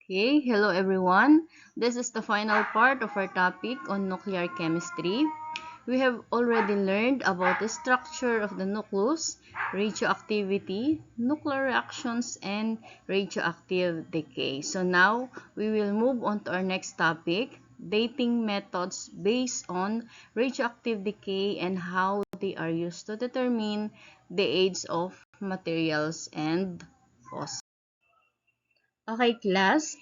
Okay, hello everyone. This is the final part of our topic on nuclear chemistry. We have already learned about the structure of the nucleus, radioactivity, nuclear reactions, and radioactive decay. So now we will move on to our next topic, dating methods based on radioactive decay and how they are used to determine the age of materials and fossils. Okay, class.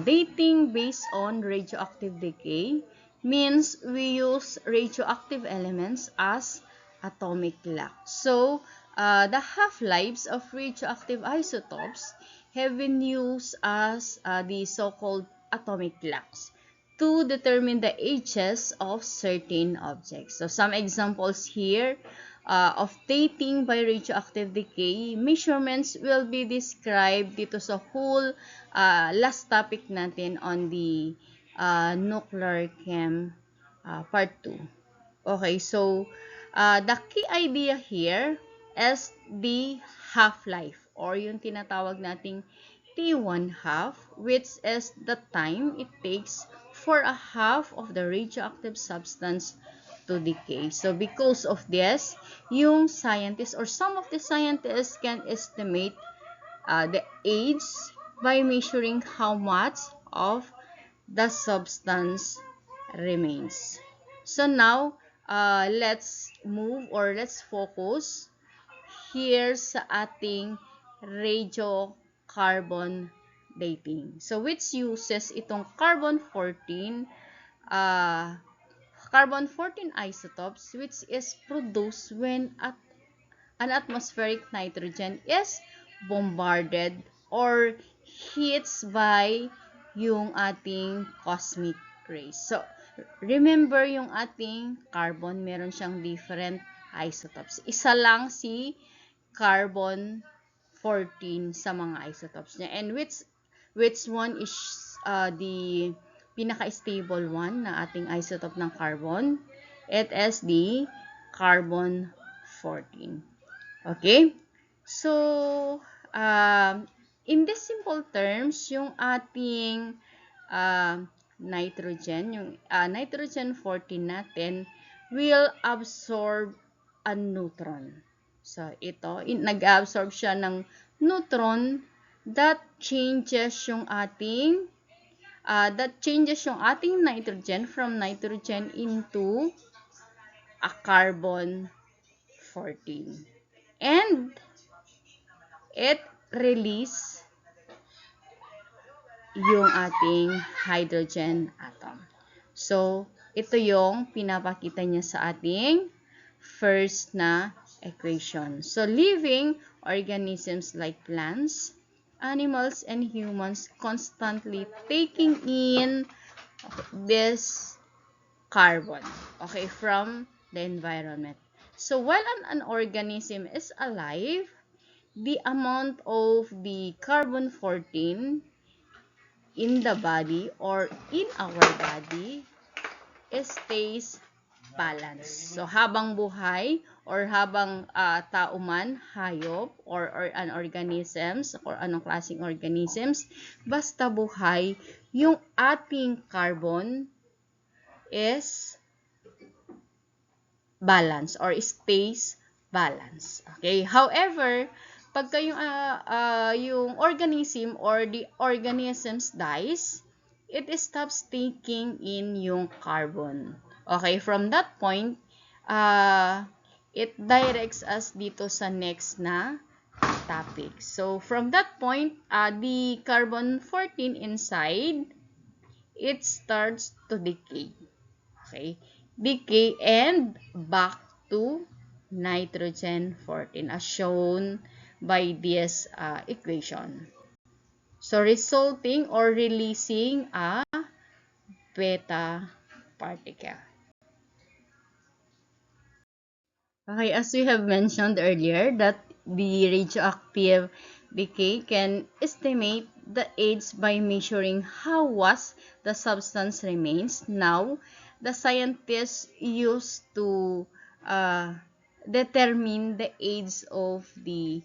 Dating based on radioactive decay means we use radioactive elements as atomic clock. So, the half-lives of radioactive isotopes have been used as the so-called atomic clocks to determine the ages of certain objects. So, some examples here of dating by radioactive decay, measurements will be described dito sa whole last topic natin on the nuclear chem part 2. Okay, so the key idea here is the half-life or yung tinatawag nating T1 half, which is the time it takes for a half of the radioactive substance to decay. So because of this, yung scientists or some of the scientists can estimate the age by measuring how much of the substance remains. So now, let's move or let's focus here sa ating radiocarbon dating. So, which uses itong uh, carbon-14 isotopes which is produced when an atmospheric nitrogen is bombarded or hits by yung ating cosmic rays. So, remember yung ating carbon, meron siyang different isotopes. Isa lang si carbon 14 sa mga isotopes niya. And which one is the pinaka-stable one na ating isotope ng carbon? It is the carbon 14. Okay? So, in these simple terms, yung ating nitrogen, yung nitrogen 14 natin, will absorb a neutron. So, ito, nag-absorb siya ng neutron that changes yung ating nitrogen from nitrogen into a carbon 14. And it release yung ating hydrogen atom. So, ito yung pinapakita niya sa ating first na equation. So, living organisms like plants, animals, and humans constantly taking in this carbon, okay, from the environment. So, while an organism is alive, the amount of the carbon 14 in the body or in our body stays balanced. So, habang buhay or habang tao man, hayop, or an organisms, or anong klaseng organisms, basta buhay, yung ating carbon is balance or stays balance. Okay? However, pagka yung organism or the organisms dies, it stops taking in yung carbon. Okay? From that point, it directs us dito sa next na topic. So, from that point, the carbon 14 inside, it starts to decay. Okay? Decay and back to nitrogen 14 as shown by this equation. So, resulting or releasing a beta particle. Okay, as we have mentioned earlier, that the radioactive decay can estimate the age by measuring how was the substance remains. Now, the scientists used to determine the age of the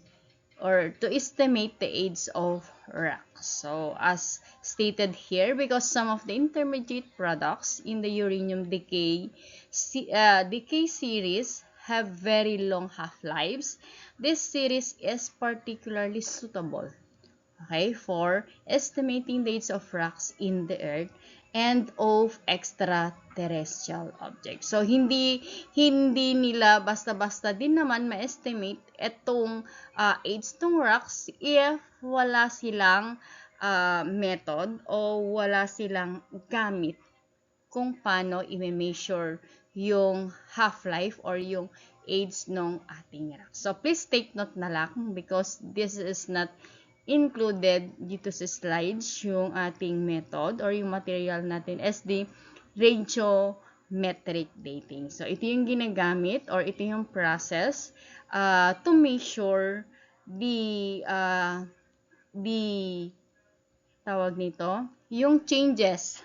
or to estimate the age of rocks. So as stated here, because some of the intermediate products in the uranium decay series have very long half-lives, this series is particularly suitable, okay, for estimating the age of rocks in the earth and of extraterrestrial objects. So hindi nila basta-basta din naman ma-estimate itong age ng rocks if wala silang method o wala silang gamit kung paano i-measure yung half-life or yung age ng ating rock. So please take note na lang because this is not included dito sa slides yung ating method or yung material natin as the radiometric dating. So, ito yung ginagamit or ito yung process to measure the tawag nito, yung changes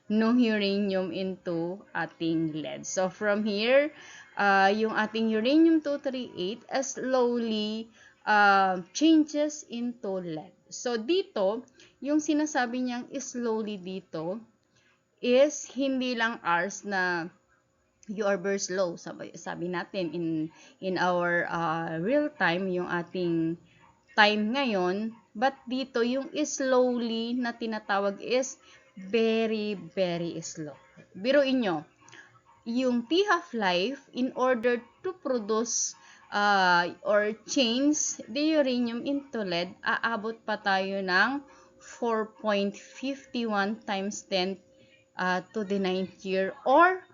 ng uranium into ating lead. So, from here, yung ating uranium-238 slowly changes into lead. So, dito, yung sinasabi niyang slowly dito is hindi lang hours na you are very slow. Sabi natin in our real time, yung ating time ngayon, but dito yung slowly na tinatawag is very, very slow. Biruin nyo, yung T half-life, in order to produce or change the uranium into lead, aabot pa tayo ng 4.51 times 10 to the 9th year or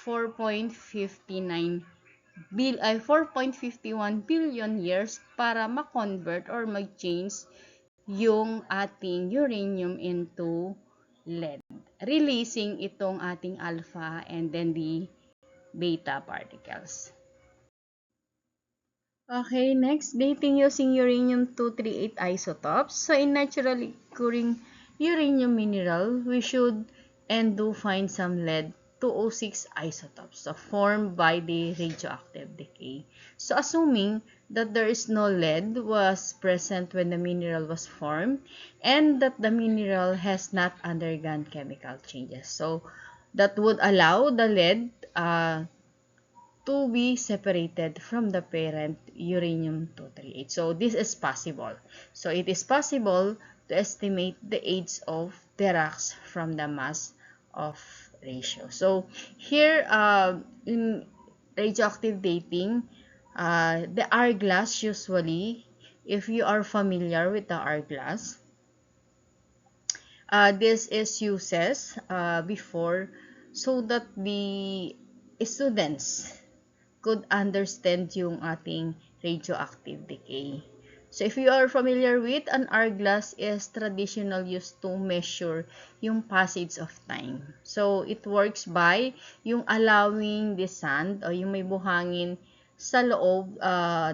4.51 billion years para ma-convert or mag-change yung ating uranium into lead, releasing itong ating alpha and then the beta particles. Okay, next, dating using uranium-238 isotopes. So, in naturally occurring uranium mineral, we should and do find some lead-206 isotopes formed by the radioactive decay. So, assuming that there is no lead was present when the mineral was formed and that the mineral has not undergone chemical changes. So, that would allow the lead to be separated from the parent uranium-238. So, this is possible. So, it is possible to estimate the age of the rocks from the mass of ratio. So, here in radioactive dating, the hourglass usually, if you are familiar with the hourglass, this is uses before so that the students could understand yung ating radioactive decay. So, if you are familiar with, an hourglass is traditional used to measure yung passage of time. So, it works by yung allowing the sand o yung may buhangin sa loob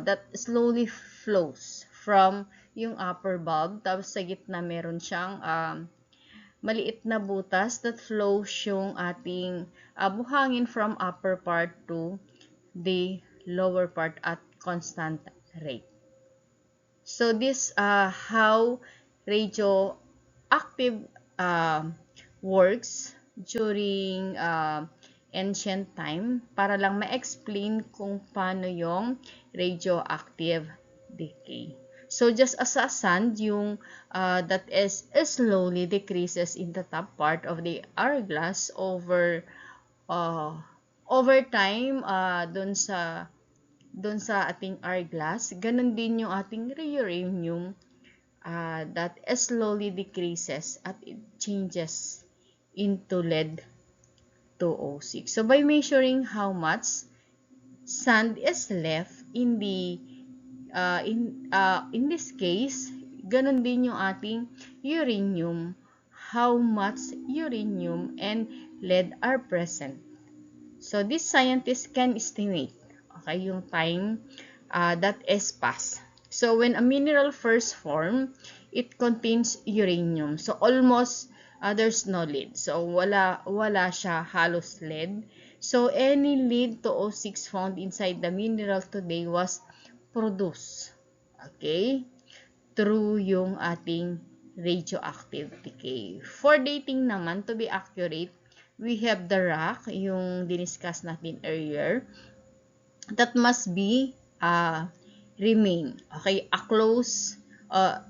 that slowly flows from yung upper bulb. Tapos sa gitna meron siyang maliit na butas that flows yung ating buhangin from upper part to the lower part at constant rate. So this how radioactive works during ancient time para lang ma-explain kung paano yung radioactive decay. So just as a sand, yung that is slowly decreases in the top part of the hourglass over time doon sa ating hourglass, ganun din yung ating uranium that slowly decreases at it changes into lead-206. So by measuring how much sand is left in the in this case, ganun din yung ating uranium, how much uranium and lead are present. So, these scientists can estimate, okay, yung time that is passed. So, when a mineral first formed, it contains uranium. So, almost there's no lead. So, wala siya halos lead. So, any lead-206 found inside the mineral today was produced. Okay? Through yung ating radioactive decay. For dating naman, to be accurate, we have the rock, yung diniscuss natin earlier, that must be remain. Okay?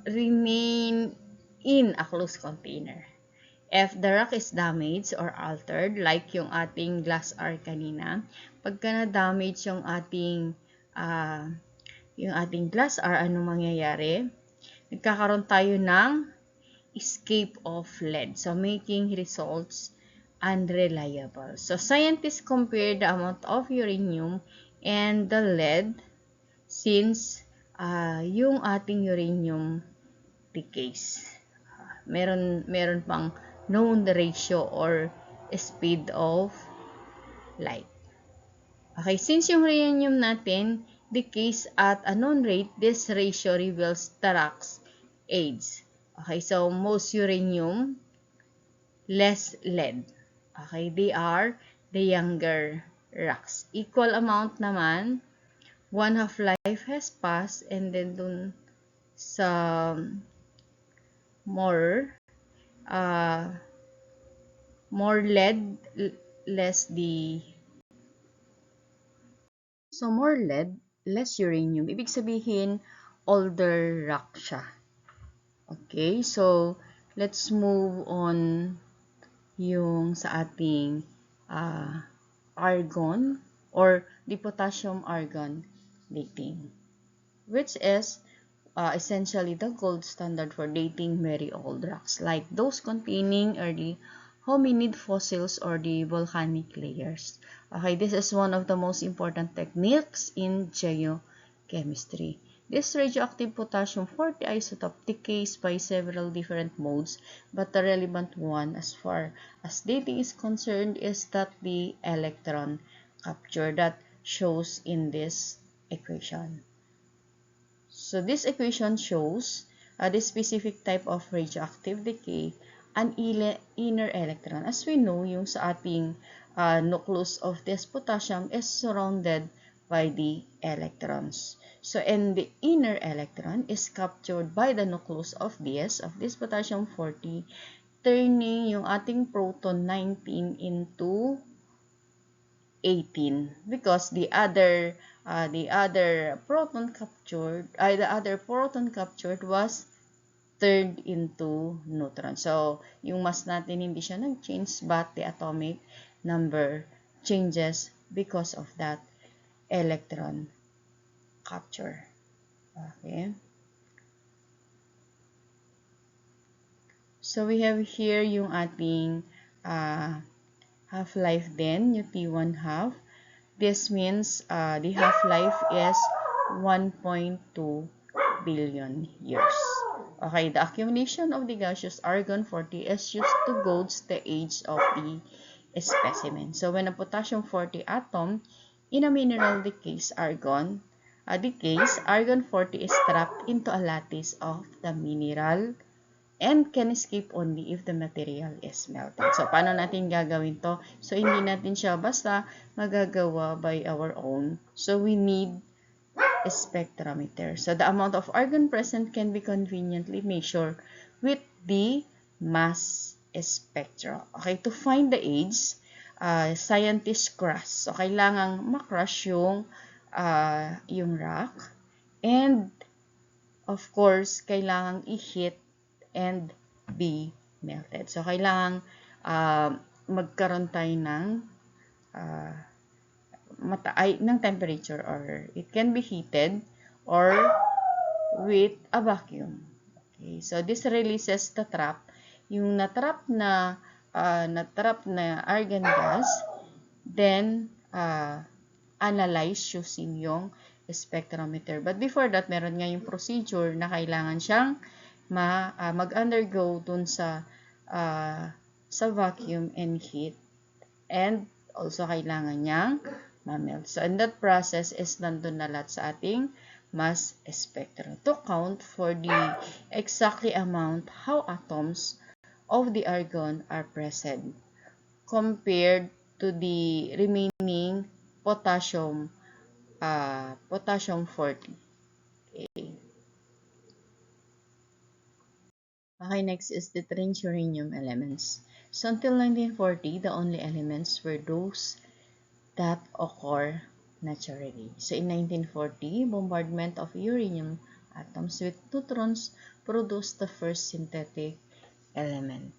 Remain in a closed container. If the rock is damaged or altered, like yung ating glass R kanina, pagka na-damage yung ating glass R, ano mangyayari? Nagkakaroon tayo ng escape of lead. So, making results unreliable. So, scientists compare the amount of uranium and the lead since yung ating uranium decays. Meron pang known ratio or speed of light. Okay, since yung uranium natin decays at a known rate, this ratio reveals the rock's age. Okay, so most uranium, less lead. Okay, they are the younger rocks. Equal amount naman, one half-life has passed, and then dun sa more lead, less the so more lead, less uranium. Ibig sabihin, older rock siya. Okay, so let's move on yung sa ating argon or the potassium argon dating, which is essentially the gold standard for dating very old rocks, like those containing early hominid fossils or the volcanic layers. Okay, this is one of the most important techniques in geochemistry. This radioactive potassium-40 isotope decays by several different modes, but the relevant one as far as dating is concerned is that the electron capture that shows in this equation. So this equation shows the specific type of radioactive decay, an inner electron. As we know, yung sa ating nucleus of this potassium is surrounded by the electrons. So, and the inner electron is captured by the nucleus of this potassium-40, turning yung ating proton 19 into 18 because the other proton captured was turned into neutron. So, yung mass natin hindi siya nag-change but the atomic number changes because of that electron capture. Okay. So, we have here yung ating half-life din, yung T1 half. This means the half-life is 1.2 billion years. Okay, the accumulation of the gaseous argon-40 is used to gauge the age of the specimen. So, when a potassium-40 atom in a mineral decays, argon-40 is trapped into a lattice of the mineral and can escape only if the material is melted. So, paano natin gagawin to? So, hindi natin siya basta magagawa by our own. So, we need a spectrometer. So, the amount of argon present can be conveniently measured with the mass spectra. Okay, to find the age, scientists crush. So, kailangang makrush yung rock. And, of course, kailangang i-heat and be melted. So, kailangan magkaroon tayo ng temperature, or it can be heated or with a vacuum. Okay, so this releases the trap. Yung natrap na argon gas, then analyze using yung spectrometer. But before that, meron nga yung procedure na kailangan siyang mag-undergo dun sa vacuum and heat, and also kailangan niyang ma-melt. So, and that process is nandun na lahat sa ating mass spectrum to count for the exactly amount how atoms of the argon are present compared to the remaining potassium 40. Okay. Okay, next is the tritium elements. So until 1940, the only elements were those that occur naturally. So in 1940, bombardment of uranium atoms with neutrons produced the first synthetic element.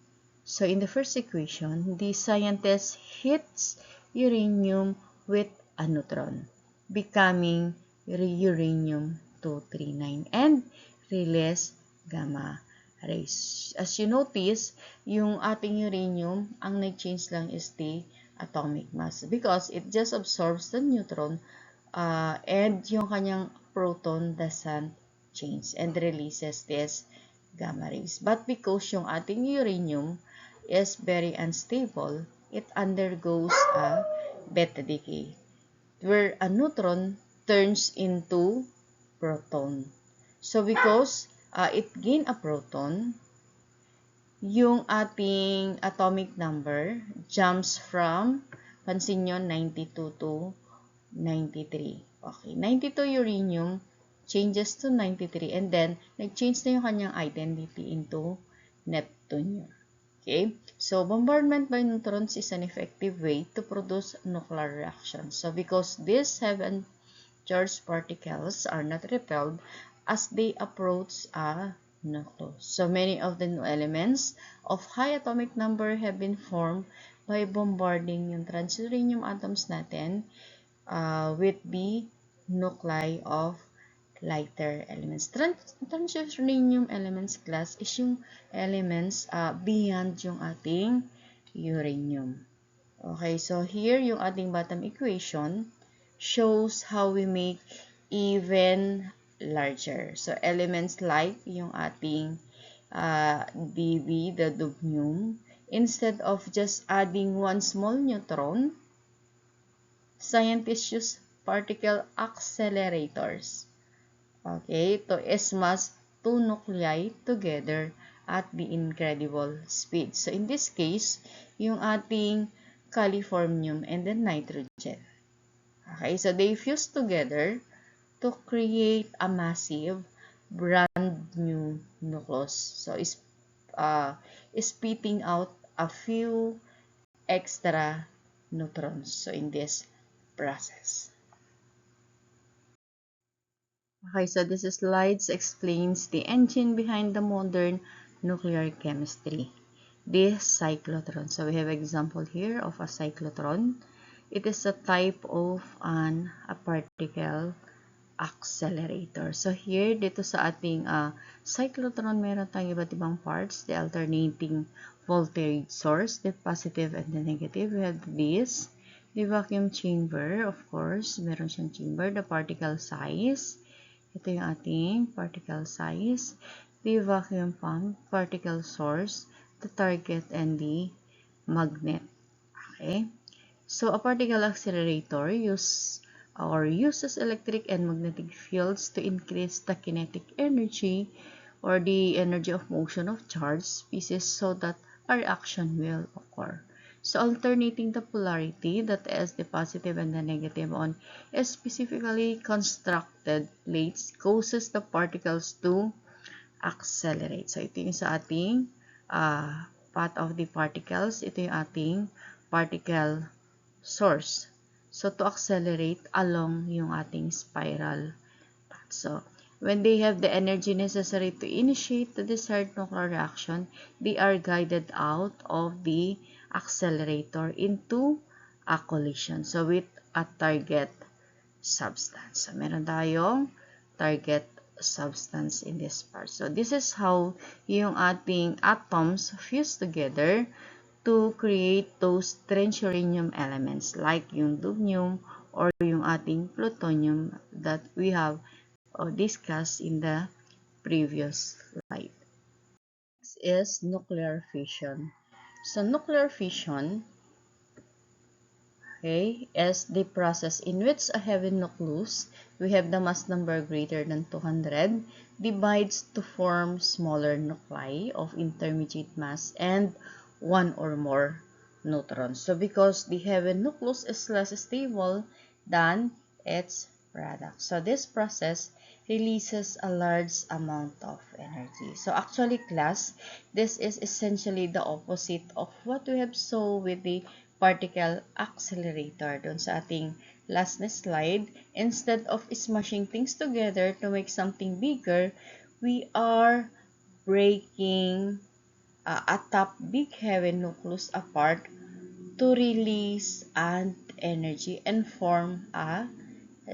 So in the first equation, the scientist hits uranium with a neutron, becoming uranium-239 and release gamma rays. As you notice, yung ating uranium, ang nag-change lang is the atomic mass because it just absorbs the neutron and yung kanyang proton doesn't change and releases this gamma rays. But because yung ating uranium is very unstable, it undergoes a beta decay where a neutron turns into proton. So because it gain a proton, yung ating atomic number jumps from, pansin nyo, 92 to 93. Okay, 92 uranium changes to 93 and then nag-change na yung kanyang identity into Neptunium. Okay, so bombardment by neutrons is an effective way to produce nuclear reactions. So because these heavy charged particles are not repelled as they approach a nucleus. So many of the new elements of high atomic number have been formed by bombarding yung transuranium atoms natin with the nuclei of lighter elements. Transuranium elements class is yung elements beyond yung ating uranium. Okay, so here yung ating bottom equation shows how we make even larger. So elements like yung ating DB, the dubnium, instead of just adding one small neutron, scientists use particle accelerators, okay, to smash two nuclei together at the incredible speed. So in this case, yung ating californium and then nitrogen. Okay, so they fuse together to create a massive brand new nucleus. So is spitting out a few extra neutrons. So in this process. Okay, so this slides explains the engine behind the modern nuclear chemistry. This cyclotron. So we have example here of a cyclotron. It is a type of a particle accelerator. So here, dito sa ating cyclotron, meron tayong iba't ibang parts. The alternating voltage source, the positive and the negative. We have this. The vacuum chamber, of course, meron siyang chamber. The particle size. Ito yung ating particle size. The vacuum pump, particle source, the target, and the magnet. Okay? So, a particle accelerator uses electric and magnetic fields to increase the kinetic energy or the energy of motion of charged species so that a reaction will occur. So, alternating the polarity, that is the positive and the negative on specifically constructed plates, causes the particles to accelerate. So, ito yung sa ating path of the particles. Ito yung ating particle source. So, to accelerate along yung ating spiral path. So, when they have the energy necessary to initiate the desired nuclear reaction, they are guided out of the accelerator into a collision. So, with a target substance. So, meron tayong target substance in this part. So, this is how yung ating atoms fuse together to create those tritium elements like yung dubnium or yung ating plutonium that we have discussed in the previous slide. Next is nuclear fission. So, nuclear fission, okay, is the process in which a heavy nucleus, we have the mass number greater than 200, divides to form smaller nuclei of intermediate mass and one or more neutrons. So, because the heavy nucleus is less stable than its product. So, this process releases a large amount of energy. So actually class, this is essentially the opposite of what we have saw with the particle accelerator dun sa ating last na slide. Instead of smashing things together to make something bigger, we are breaking a top big heavy nucleus apart to release and energy and form a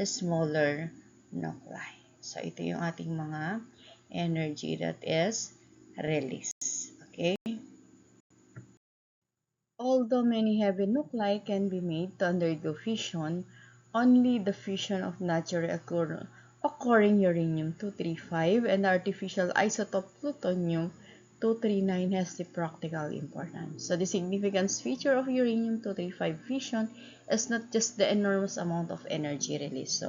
smaller nuclei. So, ito yung ating mga energy that is released. Okay? Although many heavy nuclei can be made to undergo fission, only the fission of naturally occurring uranium-235 and artificial isotope plutonium-239 has the practical importance. So the significant feature of uranium-235 fission is not just the enormous amount of energy released,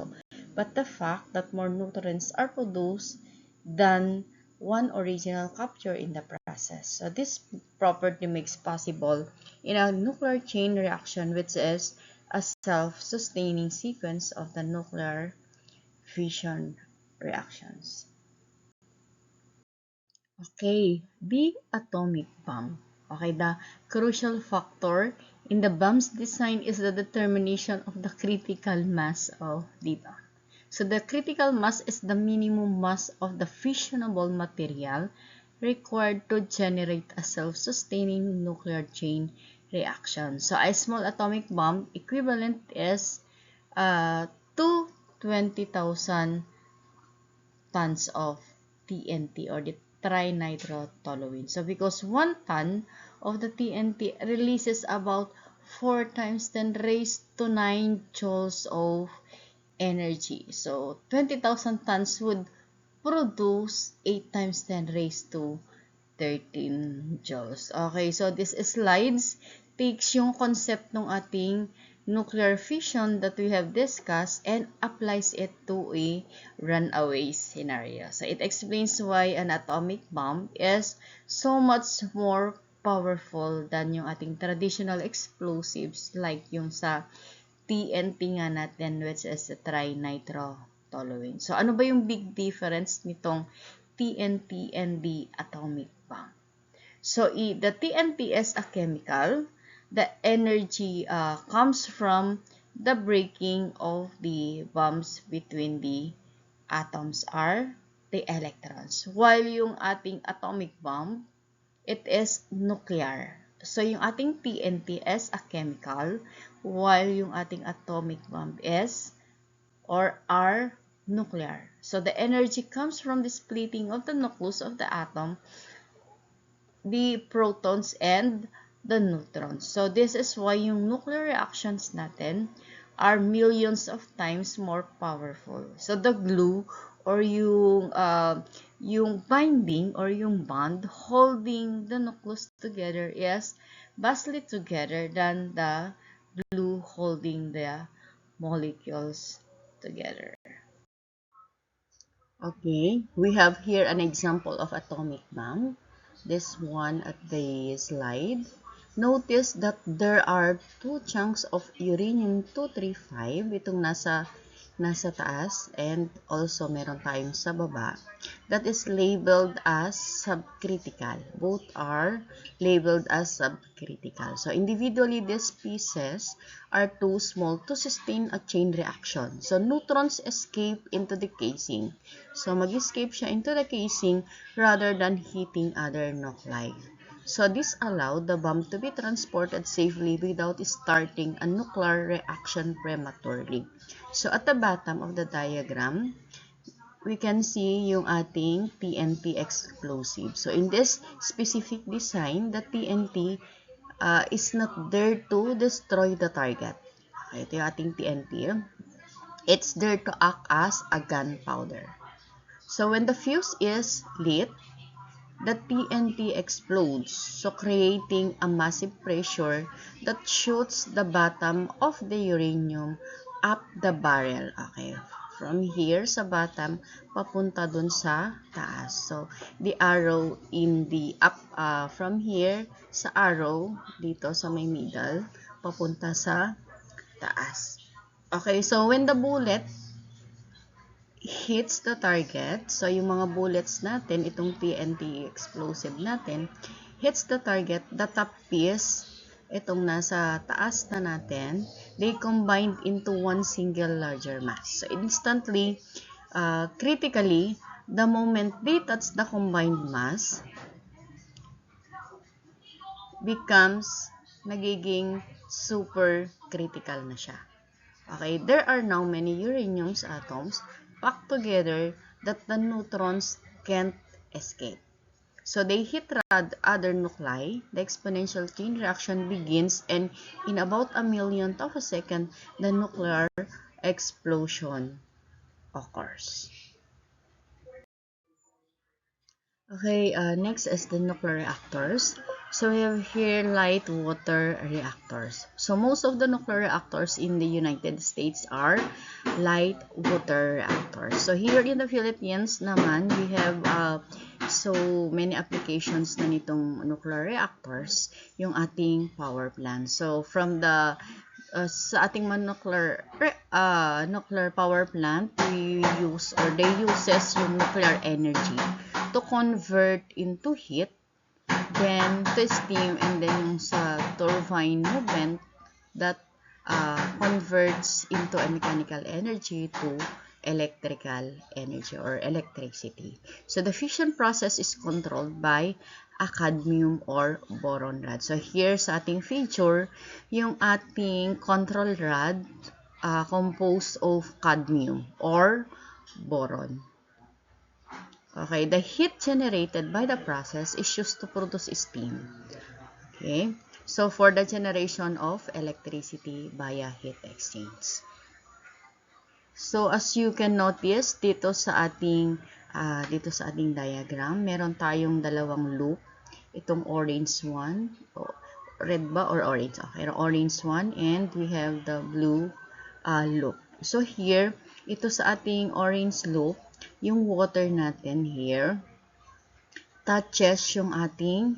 but the fact that more neutrons are produced than one original capture in the process. So this property makes possible in a nuclear chain reaction, which is a self-sustaining sequence of the nuclear fission reactions. Okay, the atomic bomb. Okay, the crucial factor in the bomb's design is the determination of the critical mass of dito. So the critical mass is the minimum mass of the fissionable material required to generate a self-sustaining nuclear chain reaction. So a small atomic bomb equivalent is 20,000 tons of TNT or the trinitrotoluene. So because 1 ton of the TNT releases about 4 times 10 raised to 9 joules of energy. So 20,000 tons would produce 8 times 10 raised to 13 joules. Okay, so this slides takes yung concept ng ating nuclear fission that we have discussed and applies it to a runaway scenario. So it explains why an atomic bomb is so much more powerful than yung ating traditional explosives like yung sa TNT nga natin, which is the trinitrotoluene. So ano ba yung big difference nitong TNT and the atomic bomb? So the TNT is a chemical. The energy comes from the breaking of the bonds between the atoms are the electrons. While yung ating atomic bomb, it is nuclear. So yung ating TNT is a chemical, while yung ating atomic bomb is or are nuclear. So the energy comes from the splitting of the nucleus of the atom, the protons and the neutrons. So this is why yung nuclear reactions natin are millions of times more powerful. So the glue or yung binding or yung bond holding the nucleus together is vastly together than the glue holding the molecules together. Okay, we have here an example of atomic bomb. This one at the slide. Notice that there are two chunks of uranium-235, itong nasa taas, and also meron tayong sa baba, that is labeled as subcritical. Both are labeled as subcritical. So individually, these pieces are too small to sustain a chain reaction. So neutrons escape into the casing. So mag-escape siya into the casing rather than hitting other nuclei. So this allowed the bomb to be transported safely without starting a nuclear reaction prematurely. So at the bottom of the diagram, we can see yung ating TNT explosive. So in this specific design, the TNT is not there to destroy the target. Okay, ito yung ating TNT. It's there to act as a gunpowder. So when the fuse is lit, the TNT explodes, so creating a massive pressure that shoots the bottom of the uranium up the barrel. Okay, from here sa bottom, papunta dun sa taas. So, the arrow in the up, from here sa arrow, dito sa may middle, papunta sa taas. Okay, so when the bullet hits the target, so yung mga bullets natin, itong TNT explosive natin, hits the target, the top piece, itong nasa taas na natin, they combined into one single larger mass. So instantly, critically, the moment they touch the combined mass, becomes nagiging super critical na siya. Okay, there are now many uranium atoms packed together that the neutrons can't escape. So they hit other nuclei, the exponential chain reaction begins, and in about a millionth of a second, the nuclear explosion occurs. Okay, next is the nuclear reactors. So we have here light water reactors. So most of the nuclear reactors in the United States are light water reactors. So here in the Philippines naman, we have so many applications na nitong nuclear reactors, yung ating power plant. So from the sa ating nuclear power plant, we use or they uses yung nuclear energy to convert into heat, then to steam, and then yung sa turbine movement that converts into a mechanical energy to electrical energy or electricity. So the fission process is controlled by a cadmium or boron rod. So here sa ating feature, yung ating control rod composed of cadmium or boron. Okay, the heat generated by the process is used to produce steam. Okay, so for the generation of electricity via heat exchange. So as you can notice dito sa ating diagram, meron tayong dalawang loop. Itong orange one, red ba or orange? Okay, orange one, and we have the blue loop. So here, ito sa ating orange loop, yung water natin here touches yung ating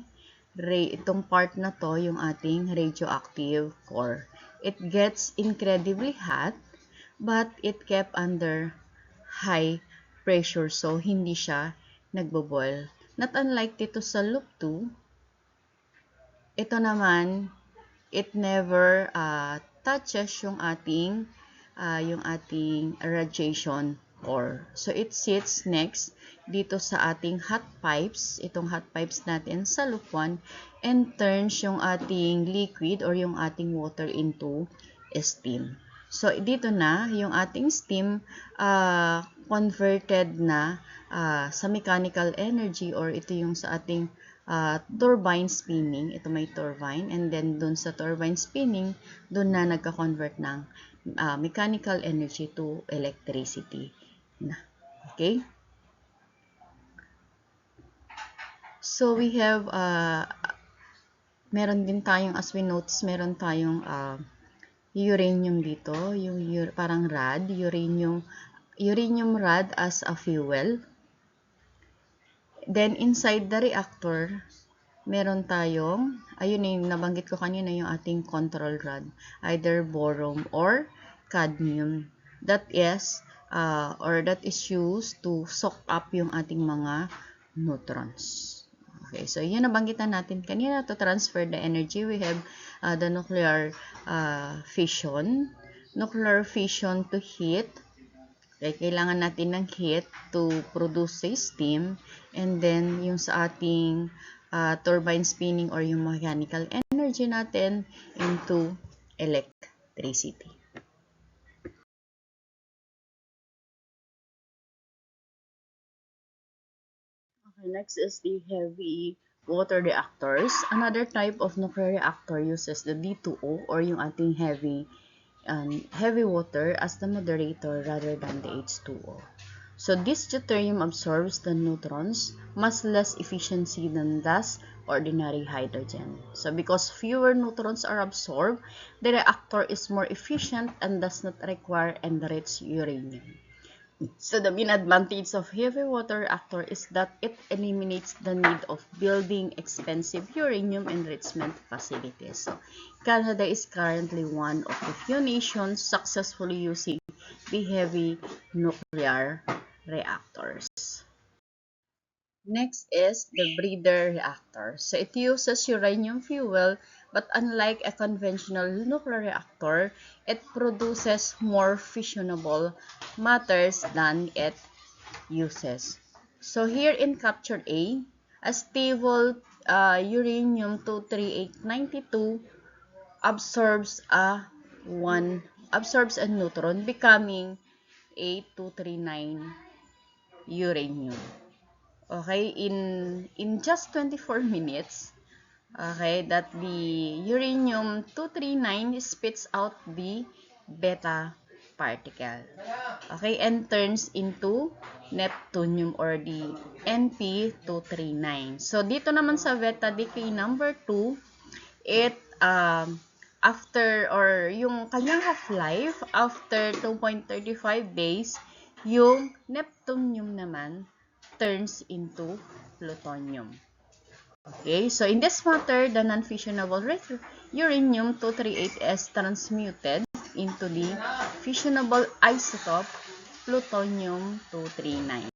itong part na to, yung ating radioactive core. It gets incredibly hot, but it kept under high pressure, so hindi siya nagbo-boil. Not unlike dito sa loop 2, ito naman, it never touches yung ating radiation core. So it sits next dito sa ating hot pipes, itong hot pipes natin sa loop 1, and turns yung ating liquid or yung ating water into steam. So dito na yung ating steam converted na sa mechanical energy, or ito yung sa ating turbine spinning. Ito may turbine, and then dun sa turbine spinning, dun na nagka-convert ng mechanical energy to electricity na. Okay? So we have meron din tayong, as we notice, meron tayong uranium dito, yung parang rod, uranium rod as a fuel. Then inside the reactor, meron tayong, ayun yung nabanggit ko kanina, yung ating control rod, either boron or cadmium, that is used to soak up yung ating mga neutrons. Okay, so yun nabanggitan natin kanina, to transfer the energy, we have the nuclear fission to heat. Okay, kailangan natin ng heat to produce steam, and then yung sa ating turbine spinning or yung mechanical energy natin into electricity. Okay, next is the heavy water reactors. Another type of nuclear reactor uses the D2O or yung ating heavy water as the moderator rather than the H2O. So this deuterium absorbs the neutrons much less efficiency than does ordinary hydrogen. So because fewer neutrons are absorbed, the reactor is more efficient and does not require enriched uranium. So the main advantage of heavy water reactor is that it eliminates the need of building expensive uranium enrichment facilities. So Canada is currently one of the few nations successfully using the heavy nuclear reactors. Next is the breeder reactor. So it uses uranium fuel, but unlike a conventional nuclear reactor, it produces more fissionable matters than it uses. So here in capture a stable uranium-23892 absorbs absorbs a neutron, becoming a 239 uranium. Okay, in just 24 minutes, okay, that the uranium-239 spits out the beta particle. Okay, and turns into neptunium or the NP239. So dito naman sa beta decay number 2, it after or yung kanyang half-life after 2.35 days, yung neptunium naman turns into plutonium. Okay, so in this matter, the non-fissionable uranium-238 is transmuted into the fissionable isotope plutonium-239.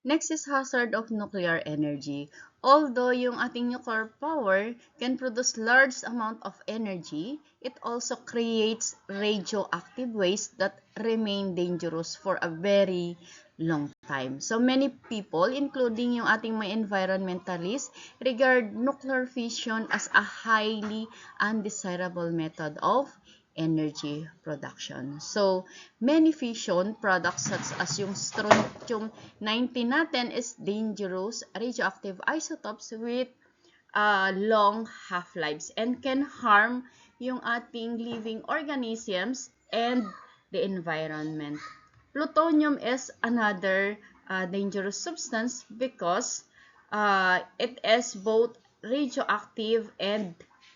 Next is hazard of nuclear energy. Although yung ating nuclear power can produce large amount of energy, it also creates radioactive waste that remain dangerous for a very long time. So many people, including yung ating mga environmentalists, regard nuclear fission as a highly undesirable method of energy production. So, many fission products such as yung strontium-90 natin is dangerous radioactive isotopes with long half-lives and can harm yung ating living organisms and the environment. Plutonium is another dangerous substance because it is both radioactive and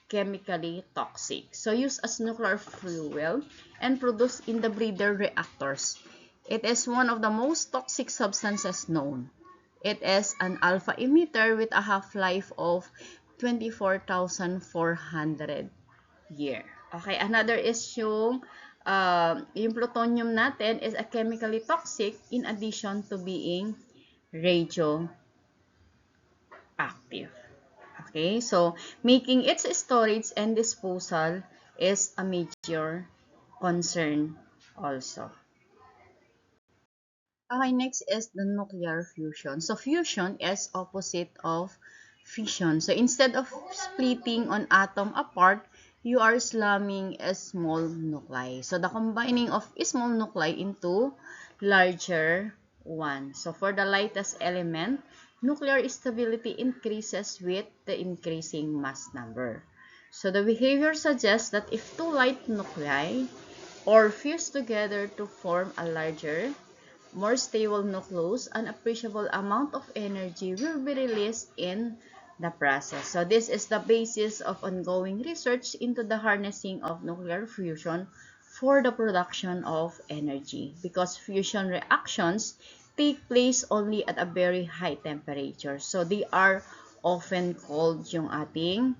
chemically toxic. So used as nuclear fuel and produced in the breeder reactors. It is one of the most toxic substances known. It is an alpha emitter with a half-life of 24,400 year. Okay, another is yung plutonium natin is a chemically toxic in addition to being radioactive. Okay, so making its storage and disposal is a major concern also. Okay, next is the nuclear fusion. So fusion is opposite of fission. So instead of splitting an atom apart, you are slamming a small nuclei. So the combining of small nuclei into larger one. So for the lightest element, nuclear stability increases with the increasing mass number. So the behavior suggests that if two light nuclei or fuse together to form a larger, more stable nucleus, an appreciable amount of energy will be released in the process. So this is the basis of ongoing research into the harnessing of nuclear fusion for the production of energy, because fusion reactions take place only at a very high temperature. So they are often called yung ating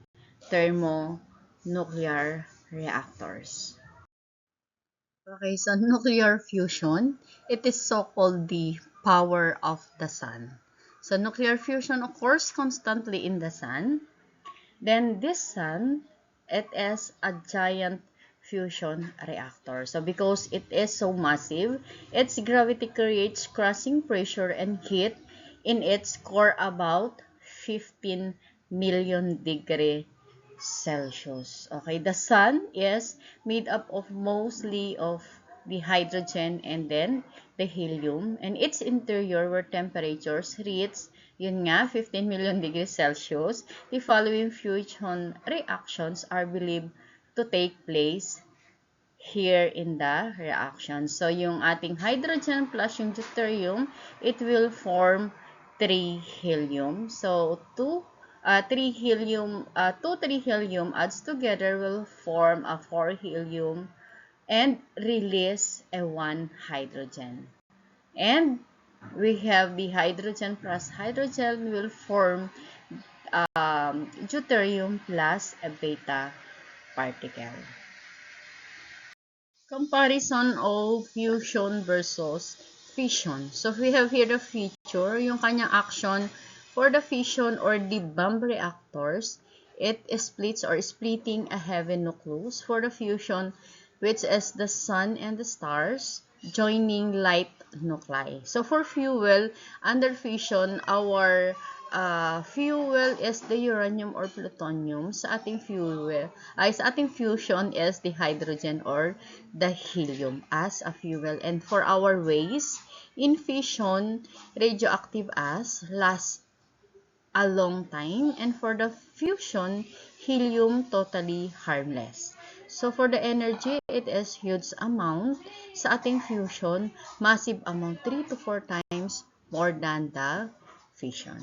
thermonuclear reactors. Okay, so nuclear fusion, it is so-called the power of the sun. So nuclear fusion occurs constantly in the sun. Then this sun, it is a giant fusion reactor. So because it is so massive, its gravity creates crushing pressure and heat in its core about 15 million degree Celsius. Okay, the sun is made up of mostly of the hydrogen and then the helium, and its interior where temperatures reach yun nga 15 million degrees Celsius. The following fusion reactions are believed to take place here in the reaction. So yung ating hydrogen plus yung deuterium, it will form 3 helium. So 3 helium, 3 helium adds together will form a 4 helium and release a 1 hydrogen. And we have the hydrogen plus hydrogen will form deuterium plus a beta particle. Comparison of fusion versus fission. So we have here the feature, yung kanyang action for the fission or the bomb reactors. It splits or splitting a heavy nucleus. For the fusion, which is the sun and the stars, joining light nuclei. So for fuel, under fission, our fuel is the uranium or plutonium. Sa ating fusion is the hydrogen or the helium as a fuel. And for our waste, in fission, radioactive as lasts a long time, and for the fusion, helium totally harmless. So for the energy, it is huge amount. Sa ating fusion, massive amount, 3 to 4 times more than the fission.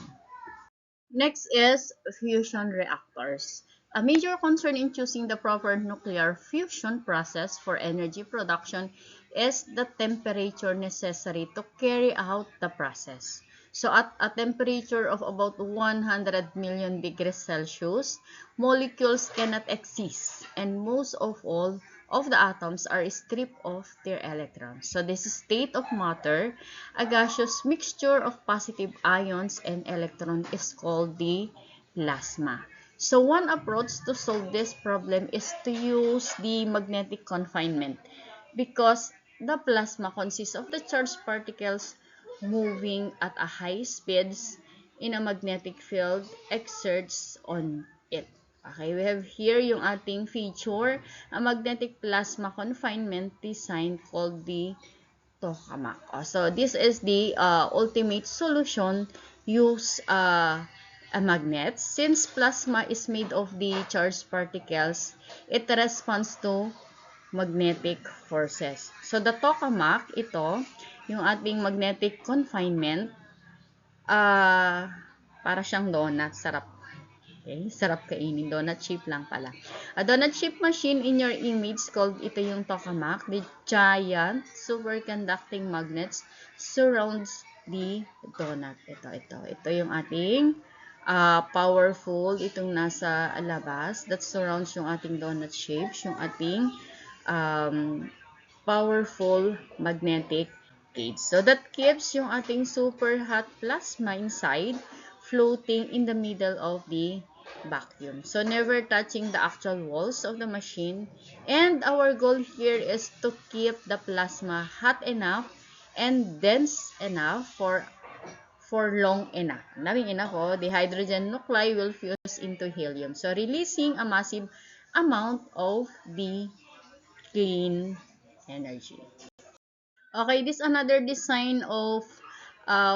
Next is fusion reactors. A major concern in choosing the proper nuclear fusion process for energy production is the temperature necessary to carry out the process. So at a temperature of about 100 million degrees Celsius, molecules cannot exist, and most of all of the atoms are stripped of their electrons. So this state of matter, a gaseous mixture of positive ions and electrons, is called the plasma. So one approach to solve this problem is to use the magnetic confinement, because the plasma consists of the charged particles moving at a high speeds in a magnetic field exerts on it. Okay, we have here yung ating feature, a magnetic plasma confinement design called the tokamak. So this is the ultimate solution. Use a magnet. Since plasma is made of the charged particles, it responds to magnetic forces. So the tokamak, ito, yung ating magnetic confinement, para siyang donut. Sarap. Okay, sarap kainin. Donut shape lang pala. A donut shape machine in your image called, ito yung tokamak. The giant superconducting magnets surrounds the donut. Ito yung ating powerful, itong nasa labas, that surrounds yung ating donut shape, yung ating powerful magnetic cage. So that keeps yung ating super hot plasma inside, floating in the middle of the vacuum. So never touching the actual walls of the machine. And our goal here is to keep the plasma hot enough and dense enough for long enough. Knowing enough, the hydrogen nuclei will fuse into helium. So releasing a massive amount of the clean energy. Okay, this another design of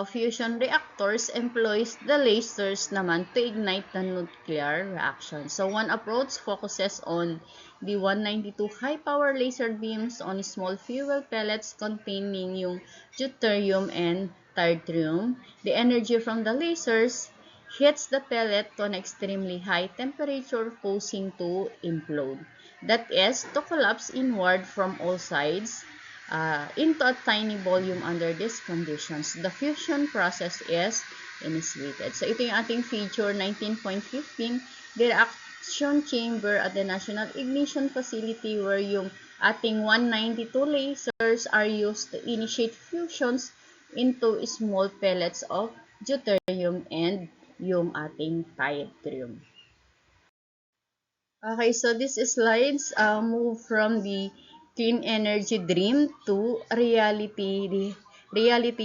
fusion reactors employs the lasers naman to ignite the nuclear reaction. So one approach focuses on the 192 high power laser beams on small fuel pellets containing yung deuterium and tritium. The energy from the lasers hits the pellet to an extremely high temperature, causing to implode. That is, to collapse inward from all sides into a tiny volume under these conditions. The fusion process is initiated. So ito yung ating feature 19.15, the reaction chamber at the National Ignition Facility, where yung ating 192 lasers are used to initiate fusions into small pellets of deuterium and yung ating tritium. Okay, so this slides move from the clean energy dream to reality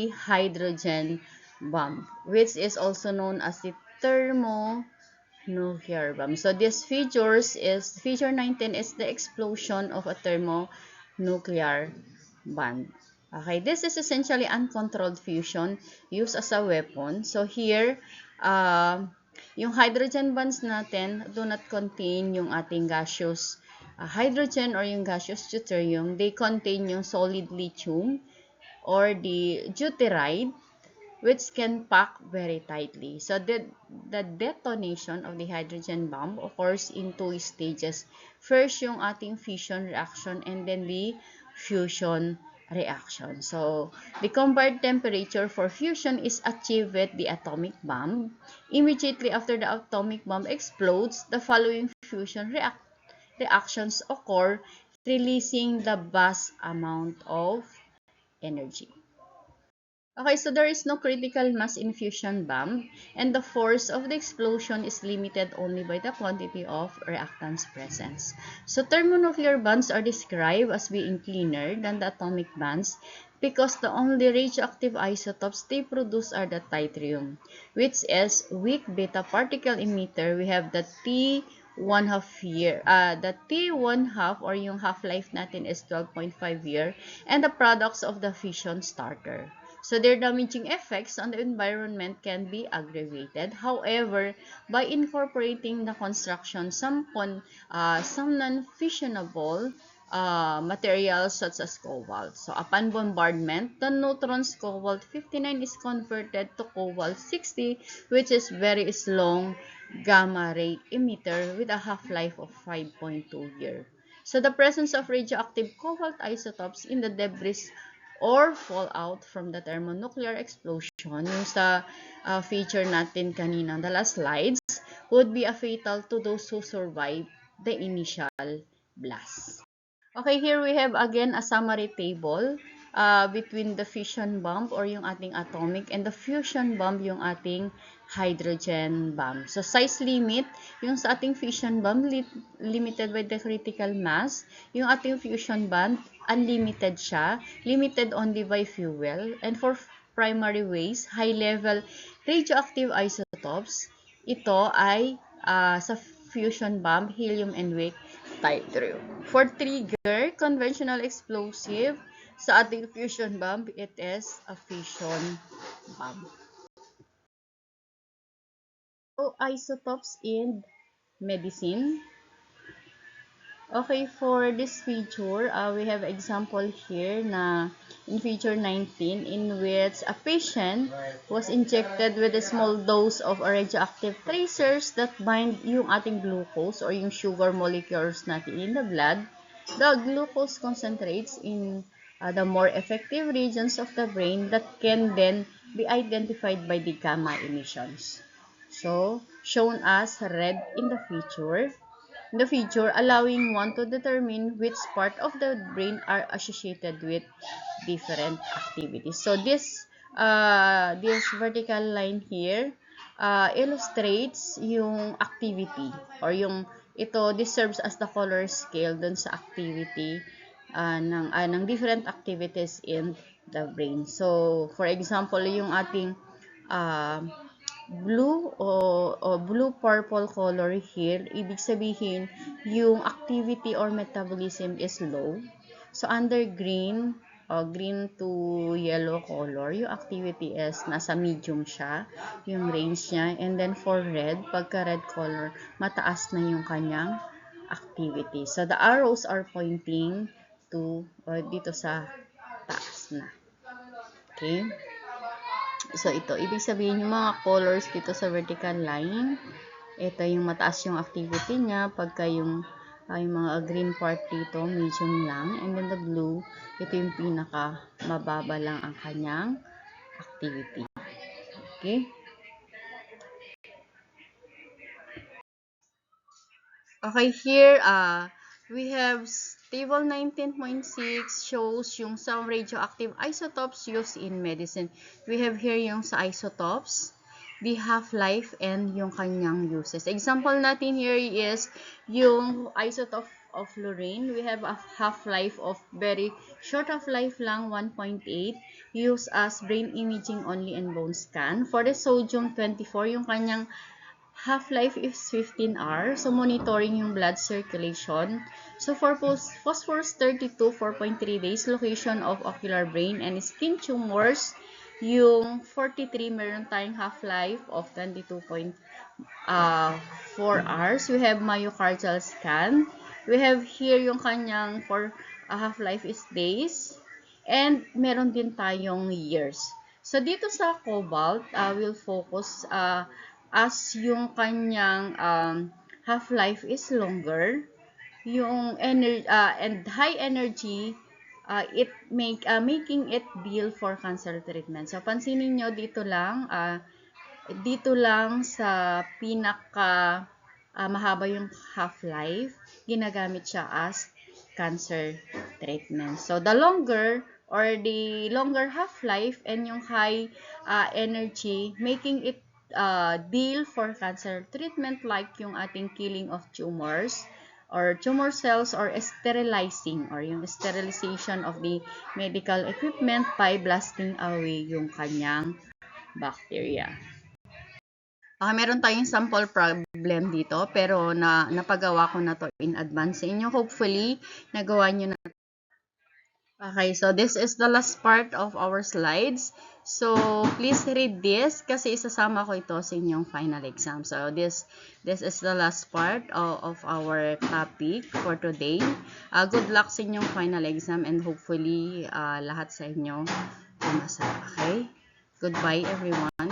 hydrogen bomb, which is also known as the thermonuclear bomb. So this feature 19 is the explosion of a thermonuclear bomb. Okay, this is essentially uncontrolled fusion used as a weapon. So here, yung hydrogen bonds natin do not contain yung ating gaseous hydrogen or yung gaseous deuterium. They contain yung solid lithium or the deuteride, which can pack very tightly. So the detonation of the hydrogen bomb occurs in two stages. First, yung ating fission reaction, and then the fusion reaction. So the combined temperature for fusion is achieved with the atomic bomb. Immediately after the atomic bomb explodes, the following fusion reactions occur. releasing the vast amount of energy. Okay, so there is no critical mass in fusion bomb, and the force of the explosion is limited only by the quantity of reactants present. So thermonuclear bonds are described as being cleaner than the atomic bonds because the only radioactive isotopes they produce are the tritium, which is weak beta particle emitter. We have the T1 half year. The T1 half or yung half-life natin is 12.5 year, and the products of the fission starter. So their damaging effects on the environment can be aggravated. However, by incorporating the construction some non-fissionable materials such as cobalt. So upon bombardment, the neutrons cobalt-59 is converted to cobalt-60, which is very long gamma ray emitter with a half-life of 5.2 years. So the presence of radioactive cobalt isotopes in the debris or fallout from the thermonuclear explosion, yung sa feature natin kanina, the last slides, would be a fatal to those who survive the initial blast. Okay, here we have again a summary table between the fission bomb or yung ating atomic and the fusion bomb yung ating hydrogen bomb. So size limit, yung sa ating fission bomb limited by the critical mass, yung ating fusion bomb unlimited siya, limited only by fuel, and for primary waste, high level radioactive isotopes, ito ay sa fusion bomb, helium and weak tritium. For trigger, conventional explosive, sa ating fusion bomb, it is a fission bomb. So, isotopes in medicine. Okay, for this feature, we have example here na in figure 19 in which a patient was injected with a small dose of a radioactive tracers that bind yung ating glucose or yung sugar molecules natin in the blood. The glucose concentrates in the more effective regions of the brain that can then be identified by the gamma emissions. So, shown as red in the figure, allowing one to determine which part of the brain are associated with different activities. So this vertical line here illustrates yung activity or this serves as the color scale dun sa activity ng different activities in the brain. So for example, yung ating blue purple color here, ibig sabihin yung activity or metabolism is low. So under green to yellow color, yung activity is nasa medium siya, yung range niya. And then for red, pagka red color, mataas na yung kanyang activity. So the arrows are pointing to dito sa taas na. Okay? So, ito. Ibig sabihin, yung mga colors dito sa vertical line, ito yung mataas yung activity niya. Pagka yung mga green part dito, medium lang. And then the blue, ito yung pinaka mababa lang ang kanyang activity. Okay? Okay, here, we have table 19.6 shows yung some radioactive isotopes used in medicine. We have here yung sa isotopes, the half-life, and yung kanyang uses. Example natin here is yung isotope of fluorine. We have a half-life of very short half-life lang, 1.8, used as brain imaging only and bone scan. For the sodium 24, yung kanyang half-life is 15 hours. So, monitoring yung blood circulation. So, for phosphorus 32, 4.3 days. Location of ocular brain and skin tumors. Yung 43, meron tayong half-life of 22.4 hours. We have myocardial scan. We have here yung kanyang for half-life is days. And meron din tayong years. So, dito sa cobalt, we'll focus as yung kanyang half-life is longer, yung and high energy, making it deal for cancer treatment. So, pansinin nyo, dito lang sa pinaka mahaba yung half-life, ginagamit siya as cancer treatment. So, the longer half-life and yung high energy, making it deal for cancer treatment like yung ating killing of tumors or tumor cells or sterilizing or yung sterilization of the medical equipment by blasting away yung kanyang bacteria. Meron tayong sample problem dito pero napagawa ko na to in advance sa inyo. Hopefully, nagawa nyo na. Okay, so this is the last part of our slides. So, please read this kasi isasama ko ito sa inyong final exam. So, this is the last part of our topic for today. Good luck sa inyong final exam and hopefully lahat sa inyo pumasa. Okay? Goodbye everyone.